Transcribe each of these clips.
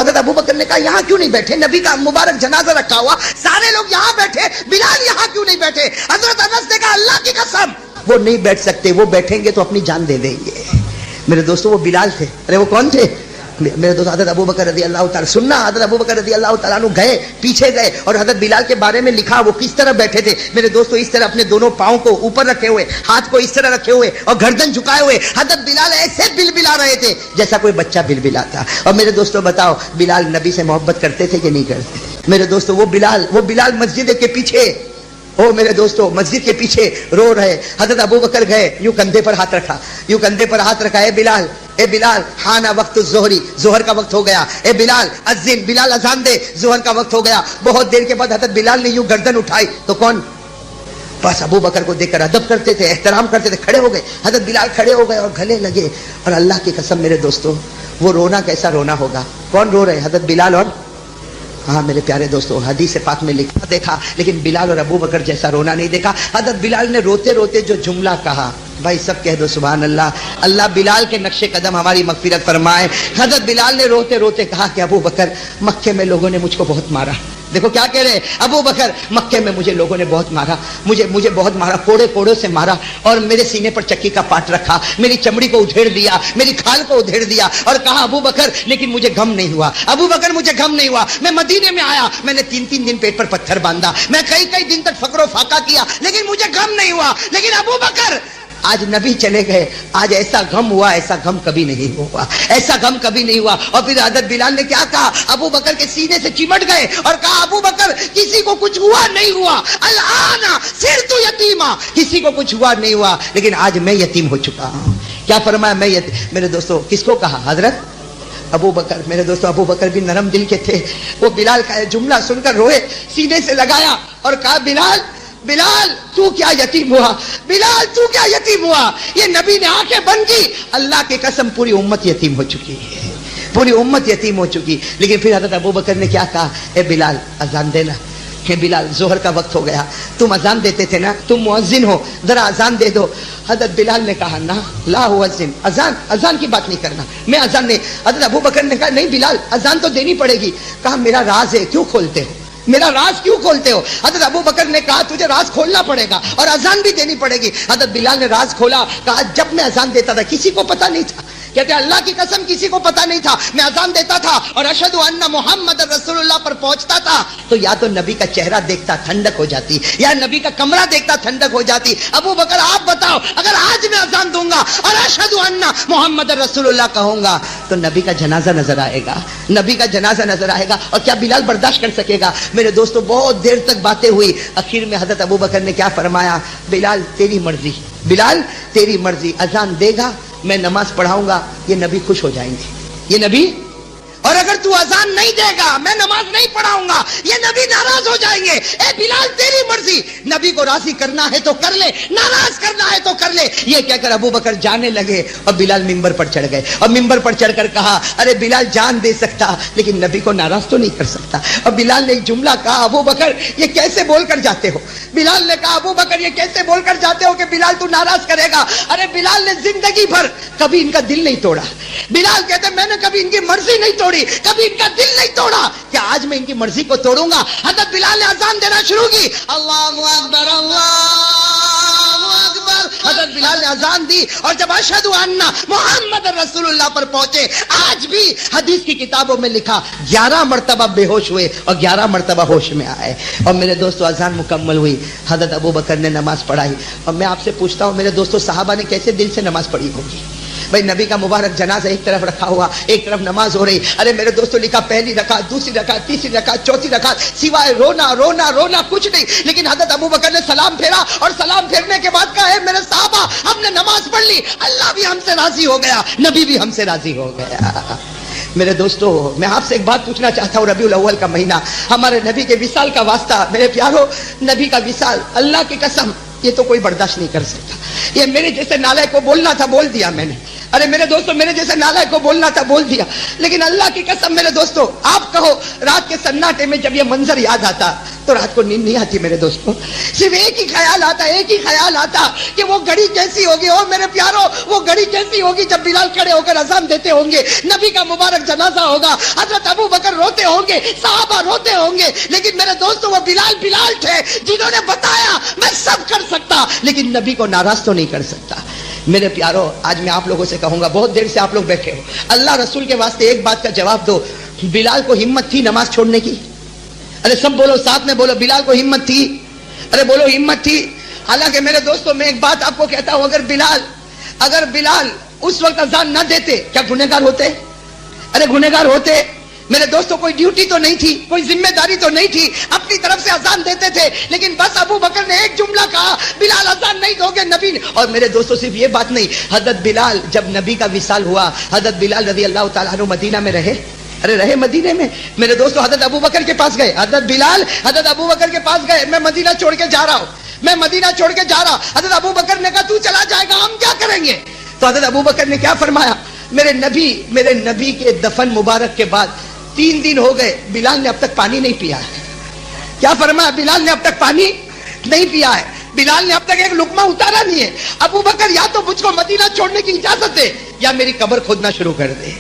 حضرت ابو بکر نے کہا یہاں کیوں نہیں بیٹھے؟ نبی کا مبارک جنازہ رکھا ہوا، سارے لوگ یہاں بیٹھے، بلال یہاں کیوں نہیں بیٹھے؟ حضرت انس نے کہا اللہ کی قسم وہ نہیں بیٹھ سکتے، وہ بیٹھیں گے تو اپنی جان دے دیں گے۔ میرے دوستو وہ بلال تھے۔ ارے وہ کون تھے؟ میرے دوست حضرت ابو بکر رضی اللہ تعالیٰ، سننا، حضرت ابو بکر رضی اللہ تعالیٰ عنہ گئے، پیچھے گئے، اور حضرت بلال کے بارے میں لکھا وہ کس طرح بیٹھے تھے۔ میرے دوستو اس طرح اپنے دونوں پاؤں کو اوپر رکھے ہوئے، ہاتھ کو اس طرح رکھے ہوئے اور گردن جھکائے ہوئے حضرت بلال ایسے بلبلا رہے تھے جیسا کوئی بچہ بلبلاتا۔ اور میرے دوستو بتاؤ بلال نبی سے محبت کرتے تھے کہ نہیں کرتے؟ میرے دوستو وہ بلال مسجد کے پیچھے، او میرے دوستو مسجد کے پیچھے رو رہے۔ حضرت ابو بکر گئے، یوں کندھے پر ہاتھ رکھا، یوں کندھے پر ہاتھ رکھا، اے بلال حان وقت الظہری، ظہر کا وقت ہو گیا، اے بلال اذن، بلال اذان دے، ظہر کا وقت ہو گیا۔ بہت دیر کے بعد حضرت بلال نے یوں گردن اٹھائی تو کون؟ بس ابو بکر کو دیکھ کر ادب کرتے تھے، احترام کرتے تھے، کھڑے ہو گئے۔ حضرت بلال کھڑے ہو گئے اور گلے لگے، اور اللہ کی قسم میرے دوستو وہ رونا کیسا رونا ہوگا؟ کون رو رہے؟ حضرت بلال اور ہاں میرے پیارے دوستو حدیث پاک میں لکھا دیکھا، لیکن بلال اور ابو بکر جیسا رونا نہیں دیکھا۔ حضرت بلال نے روتے روتے جو جملہ کہا، بھائی سب کہہ دو سبحان اللہ، اللہ بلال کے نقش قدم ہماری مغفرت فرمائے۔ حضرت بلال نے روتے روتے کہا کہ ابو بکر مکے میں لوگوں نے مجھ کو بہت مارا۔ دیکھو کیا کہہ رہے، ابو بکر مکے میں مجھے لوگوں نے بہت مارا، مجھے بہت مارا، کوڑے کوڑوں سے مارا، اور میرے سینے پر چکی کا پاٹ رکھا، میری چمڑی کو ادھیڑ دیا، میری کھال کو ادھیڑ دیا، اور کہا ابو بکر لیکن مجھے غم نہیں ہوا، ابو بکر مجھے غم نہیں ہوا۔ میں مدینے میں آیا، میں نے 3 دن پیٹ پر پتھر باندھا، میں کئی دن تک فقر و فاقہ کیا، لیکن مجھے غم نہیں ہوا۔ لیکن ابو بکر آج نبی چلے گئے، آج ایسا غم ہوا، ایسا غم کبھی نہیں ہوا، ایسا غم کبھی نہیں ہوا۔ اور پھر حضرت بلال نے کیا کہا؟ ابو بکر کے سینے سے چمٹ گئے اور کہا ابو بکر کسی کو کچھ ہوا نہیں ہوا، الآن صرت یتیما، کسی کو کچھ ہوا نہیں ہوا، لیکن آج میں یتیم ہو چکا ہوں۔ کیا فرمایا؟ میں میرے دوستو کس کو کہا؟ حضرت ابو بکر۔ میرے دوستو ابو بکر بھی نرم دل کے تھے، وہ بلال کا جملہ سن کر روئے، سینے سے لگایا اور کہا بلال تو کیا یتیم ہوا؟ بلال تو کیا یتیم ہوا؟ یہ نبی نے آنکھیں بند کی، اللہ کی قسم پوری امت یتیم ہو چکی ہے، پوری امت یتیم ہو چکی۔ لیکن پھر حضرت ابو بکر نے کیا کہا؟ اے بلال اذان دینا۔ کہ بلال ظہر کا وقت ہو گیا، تم اذان دیتے تھے نا، تم مؤذن ہو، ذرا اذان دے دو۔ حضرت بلال نے کہا نا لا اذن، اذان کی بات نہیں کرنا، میں اذان نہیں۔ حضرت ابو بکر نے کہا نہیں بلال اذان تو دینی پڑے گی۔ کہا میرا راز ہے، کیوں کھولتے ہو؟ میرا راز کیوں کھولتے ہو؟ حضرت ابو بکر نے کہا تجھے راز کھولنا پڑے گا اور اذان بھی دینی پڑے گی۔ حضرت بلال نے راز کھولا، کہا جب میں اذان دیتا تھا کسی کو پتہ نہیں تھا، کہتے اللہ کی قسم کسی کو پتہ نہیں تھا، میں اذان دیتا تھا اور اشہد ان محمد رسول اللہ پر پہنچتا تھا تو یا تو نبی کا چہرہ دیکھتا ٹھنڈک ہو جاتی، یا نبی کا کمرہ دیکھتا ٹھنڈک ہو جاتی۔ ابو بکر آپ بتاؤ اگر آج میں اذان دوں گا اور اشہد ان محمد رسول اللہ کہوں گا تو نبی کا جنازہ نظر آئے گا، نبی کا جنازہ نظر آئے گا، اور کیا بلال برداشت کر سکے گا؟ میرے دوستو بہت دیر تک باتیں ہوئی، اخیر میں حضرت ابو بکر نے کیا فرمایا؟ بلال تیری مرضی، بلال تیری مرضی، اذان دے گا میں نماز پڑھاؤں گا، یہ نبی خوش ہو جائیں گے، یہ نبی، اور اگر تو اذان نہیں دے گا میں نماز نہیں پڑھاؤں گا یہ نبی ناراض ہو جائیں گے۔ اے بلال تیری مرضی، نبی کو راضی کرنا ہے تو کر لے، ناراض کرنا ہے تو کر لے۔ یہ کہہ کر ابو بکر جانے لگے اور بلال ممبر پر چڑھ گئے، اور ممبر پر چڑھ کر کہا ارے بلال جان دے سکتا لیکن نبی کو ناراض تو نہیں کر سکتا۔ اور بلال نے ایک جملہ کہا ابو بکر یہ کیسے بول کر جاتے ہو؟ بلال نے کہا ابو بکر یہ کیسے بول کر جاتے ہو کہ بلال تو ناراض کرے گا؟ ارے بلال نے زندگی بھر کبھی ان کا دل نہیں توڑا۔ بلال کہتے میں نے کبھی ان کی مرضی نہیں توڑی، کبھی ان کا دل نہیں توڑا، کہ آج میں ان کی مرضی کو توڑوں گا؟ حضرت بلال نے اذان دینا شروع کی، اللہ اکبر اللہ اکبر۔ حضرت بلال نے اذان دی اور جب اشہد ان محمد رسول اللہ پر پہنچے، آج بھی حدیث کی کتابوں میں لکھا 11 مرتبہ بے ہوش ہوئے اور 11 مرتبہ ہوش میں آئے۔ اور میرے دوستو اذان مکمل ہوئی، حضرت ابو بکر نے نماز پڑھائی۔ اور میں آپ سے پوچھتا ہوں میرے دوستو صحابہ نے کیسے دل سے نماز پڑھی ہوگی؟ بھائی نبی کا مبارک جنازہ ایک طرف رکھا ہوا، ایک طرف نماز ہو رہی۔ ارے میرے دوستو لکھا پہلی رکعت، دوسری رکعت، تیسری رکعت، چوتھی رکعت، سوائے رونا رونا رونا کچھ نہیں۔ لیکن حضرت ابو بکر نے سلام پھیرا اور سلام پھیرنے کے بعد کہا اے میرے صحابہ ہم نے نماز پڑھ لی، اللہ بھی ہم سے راضی ہو گیا، نبی بھی ہم سے راضی ہو گیا۔ میرے دوستو میں آپ سے ایک بات پوچھنا چاہتا ہوں، ربیع الاول کا مہینہ، ہمارے نبی کے وصال کا واسطہ، میرے پیارو نبی کا وصال، اللہ کی قسم یہ تو کوئی برداشت نہیں کر سکتا۔ یہ میرے جیسے نالائق کو بولنا تھا بول دیا میں نے، ارے میرے دوستو میرے جیسے نالائق کو بولنا تھا بول دیا، لیکن اللہ کی قسم میرے دوستو آپ کہو رات کے سناٹے میں جب یہ منظر یاد آتا تو رات کو نیند نہیں آتی میرے دوستوں. صرف ایک ہی خیال آتا کہ وہ گھڑی کیسی ہوگی. او میرے پیارو, وہ گھڑی کیسی ہوگی جب بلال کھڑے ہو کر اذان دیتے ہوں گے, نبی کا مبارک جنازہ ہوگا, حضرت ابو بکر روتے ہوں گے, صحابہ روتے ہوں گے. لیکن میرے دوستوں وہ بلال تھے جنہوں نے بتایا میں سب کر سکتا لیکن نبی کو ناراض تو نہیں کر سکتا. میرے پیارو, آج میں آپ لوگوں سے کہوں گا, بہت دیر سے آپ لوگ بیٹھے ہو, اللہ رسول کے واسطے ایک بات کا جواب دو. بلال کو ہمت تھی نماز چھوڑنے کی؟ ارے سب بولو, ساتھ میں بولو, بلال کو ہمت تھی؟ ارے بولو ہمت تھی. حالانکہ میرے دوستوں میں ایک بات آپ کو کہتا ہوں, اگر بلال اس وقت اذان نہ دیتے کیا گنہگار ہوتے؟ ارے گنہگار ہوتے میرے دوستوں. کوئی ڈیوٹی تو نہیں تھی, کوئی ذمہ داری تو نہیں تھی, اپنی طرف سے اذان دیتے تھے. لیکن بس ابو بکر نے ایک جملہ کہا, بلال اذان نہیں دو گے نبی نے. اور میرے دوستوں صرف یہ بات نہیں, حضرت بلال جب نبی کا وصال ہوا, حضرت بلال رضی اللہ تعالیٰ عنہ مدینہ میں رہے. ارے رہے مدینے میں. میرے دوستوں حضرت ابو بکر کے پاس گئے, حضرت بلال حضرت ابو بکر کے پاس گئے, میں مدینہ چھوڑ کے جا رہا ہوں. حضرت ابو بکر نے کہا تو چلا جائے گا, ہم کیا کریں گے؟ تو حضرت ابو بکر نے کیا فرمایا, میرے نبی کے دفن مبارک کے بعد 3 دن ہو گئے, بلال نے اب تک پانی نہیں پیا ہے. کیا فرمایا؟ بلال نے اب تک پانی نہیں پیا ہے, بلال نے اب تک ایک لقمہ اتارا نہیں ہے. ابو بکر یا تو مجھ کو مدینہ چھوڑنے کی اجازت دے یا میری قبر کھودنا شروع کر دے,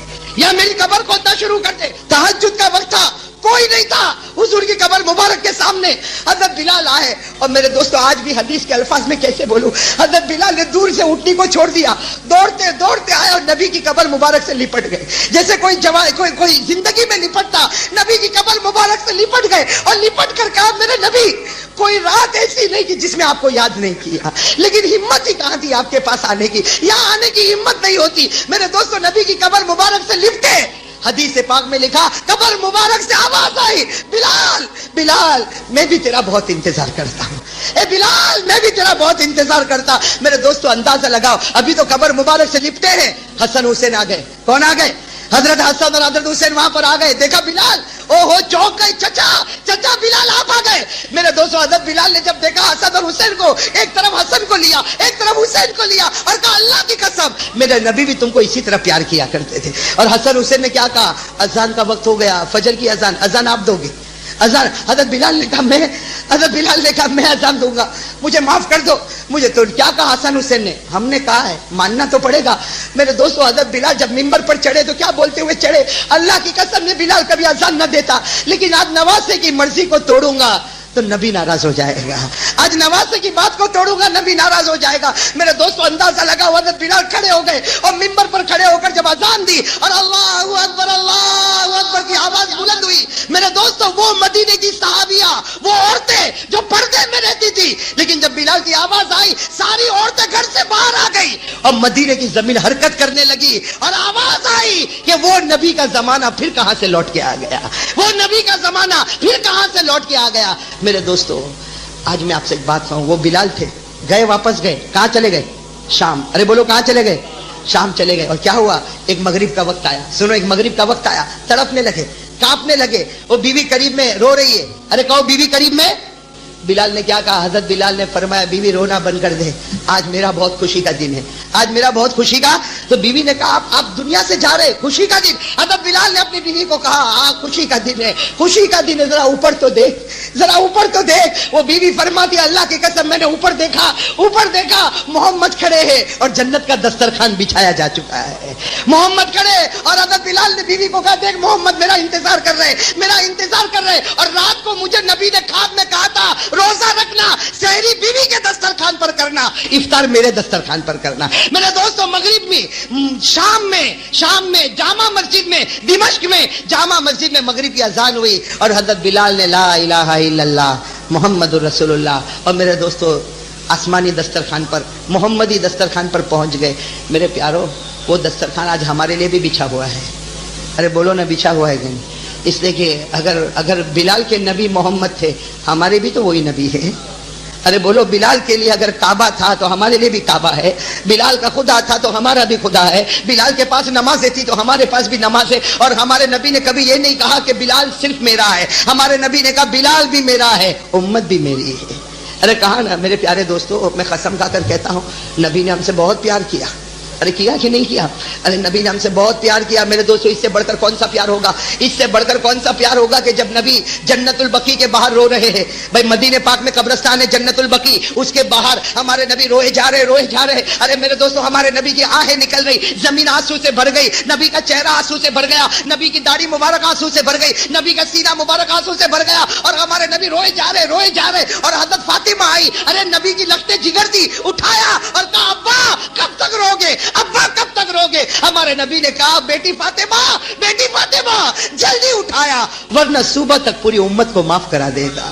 تہجد کا وقت تھا, کوئی نہیں تھا, حضور کی قبر مبارک کے سامنے حضرت بلال آئے. اور میرے دوستوں آج بھی حدیث کے الفاظ میں کیسے بولوں, حضرت بلال نے دور سے اٹھنی کو چھوڑ دیا, دوڑتے آئے اور نبی کی قبر مبارک سے لپٹ گئے. جیسے کوئی زندگی میں لپٹتا, نبی کی قبر مبارک سے لپٹ گئے اور لپٹ کر کہا, میرے نبی کوئی رات ایسی نہیں کہ جس میں آپ کو یاد نہیں کیا, لیکن ہمت ہی کہاں تھی آپ کے پاس آنے کی, یہاں آنے کی ہمت نہیں ہوتی. میرے دوستوں نبی کی قبر مبارک سے لپٹے, حدیث پاک میں لکھا قبر مبارک سے آواز آئی, بلال میں بھی تیرا بہت انتظار کرتا ہوں, اے بلال میں بھی تیرا بہت انتظار کرتا. میرے دوستو اندازہ لگاؤ, ابھی تو قبر مبارک سے لپٹے ہیں, حسن حسین آ گئے. کون آ گئے؟ حضرت حسن اور حضرت حسین وہاں پر آ گئے. دیکھا بلال, او ہو چونک گئے, چچا بلال آپ آ گئے. میرے دوستو حضرت بلال نے جب دیکھا حسن اور حسین کو, ایک طرف حسن کو لیا, ایک طرف حسین کو لیا, اور کہا اللہ کی قسم میرے نبی بھی تم کو اسی طرح پیار کیا کرتے تھے. اور حسن حسین نے کیا کہا, اذان کا وقت ہو گیا, فجر کی اذان آپ دو گے؟ اذان حضرت بلال نے کہا میں اذان دوں گا, مجھے معاف کر دو. مجھے تو کیا کہا حسن حسین نے, ہم نے کہا ہے ماننا تو پڑے گا. میرے دوستو حضرت بلال جب ممبر پر چڑھے تو کیا بولتے ہوئے چڑھے, اللہ کی قسم میں بلال کبھی اذان نہ دیتا, لیکن آج نواسے کی مرضی کو توڑوں گا تو نبی ناراض ہو جائے گا, آج نواسے کی بات کو توڑوں گا نبی ناراض ہو جائے گا. میرے دوستو اندازہ لگا, حضرت بلال کھڑے ہو گئے اور ممبر پر کھڑے ہو کر جب اذان دی اور اللہ اکبر کی آواز بلند ہوئی, میرے دوستو وہ مدینے کی صحابیہ, وہ عورتیں جو پردے میں رہتی تھی, لیکن جب بلال کی آواز آئی ساری عورتیں گھر سے باہر آ گئی اور مدینے کی زمین حرکت کرنے لگی, اور آواز آئی کہ وہ نبی کا زمانہ پھر کہاں سے لوٹ کے آ گیا, وہ نبی کا زمانہ پھر کہاں سے لوٹ کے آ گیا. میرے دوستو آج میں آپ سے ایک بات کہوں, وہ بلال تھے, گئے واپس گئے, کہاں چلے گئے؟ شام. ارے بولو کہاں چلے گئے؟ شام چلے گئے. اور کیا ہوا, ایک مغرب کا وقت آیا, سنو ایک مغرب کا وقت آیا, تڑپنے لگے, کانپنے لگے, وہ بیوی قریب میں رو رہی ہے. ارے کہو بیوی قریب میں. بلال نے کیا کہا, حضرت بلال نے فرمایا بیوی رونا بند کر دے, آج میرا بہت خوشی کا دن ہے, آج میرا بہت خوشی کا. تو بیوی نے کہا آپ دنیا سے جا رہے, خوشی کا دن. حضرت بلال نے اپنی بیوی کو کہا ہاں خوشی کا دن ہے, خوشی کا دن ہے, ذرا اوپر تو دیکھ, ذرا اوپر تو دیکھ. وہ بیوی فرماتی اللہ کی قسم میں نے اوپر دیکھا محمد کھڑے ہیں اور جنت کا دسترخوان بچھایا جا چکا ہے, محمد کھڑے. اور حضرت بلال نے بیوی کو کہا دیکھ محمد میرا انتظار کر رہے, اور رات کو مجھے نبی نے خواب میں کہا تھا روزہ رکھنا, سحری بیوی کے دسترخوان پر کرنا, افطار میرے دسترخوان پر کرنا. میرے دوستوں مغرب میں, شام میں جامع مسجد میں, دمشق میں جامع مسجد میں مغرب کی اذان ہوئی اور حضرت بلال نے لا الہ الا اللہ محمد رسول اللہ. اور میرے دوستوں آسمانی دسترخوان پر, محمدی دسترخوان پر پہنچ گئے. میرے پیارو وہ دسترخوان آج ہمارے لیے بھی بچھا ہوا ہے. ارے بولو نا بچھا ہوا ہے کہ نہیں, اس لیے کہ اگر بلال کے نبی محمد تھے, ہمارے بھی تو وہی نبی ہے. ارے بولو بلال کے لیے اگر کعبہ تھا تو ہمارے لیے بھی کعبہ ہے, بلال کا خدا تھا تو ہمارا بھی خدا ہے, بلال کے پاس نمازیں تھی تو ہمارے پاس بھی نماز ہے. اور ہمارے نبی نے کبھی یہ نہیں کہا کہ بلال صرف میرا ہے, ہمارے نبی نے کہا بلال بھی میرا ہے, امت بھی میری ہے. ارے کہا نا میرے پیارے دوستو, میں قسم کھا کر کہتا ہوں نبی نے ہم سے بہت پیار کیا, ارے کیا کہ نہیں کیا؟ ارے نبی نے ہم سے بہت پیار کیا میرے دوستو، اس سے بڑھ کر کون سا پیار ہوگا؟ اس سے بڑھ کر کون سا پیار ہوگا کہ جب نبی جنت البقیع کے باہر رو رہے ہیں، بھائی مدینے پاک میں قبرستان ہے جنت البقیع، اس کے باہر ہمارے نبی روئے جا رہے، ارے میرے دوستو ہمارے نبی کی آہیں نکل رہی، زمین آنسو سے بھر گئی، نبی کا چہرہ آنسو سے بھر گیا، نبی کی داڑھی مبارک آنسو سے بھر گئی، نبی کا سینہ مبارک آنسو سے بھر گیا، اور ہمارے نبی روئے جا رہے، اور حضرت فاطمہ آئی، ارے نبی کی لخت جگر دی، اٹھایا اور کہا ابا کب تک روگے، ابا کب تک روگے؟ ہمارے نبی نے کہا بیٹی فاطمہ جلدی اٹھایا ورنہ صبح تک پوری امت کو معاف کرا دے گا۔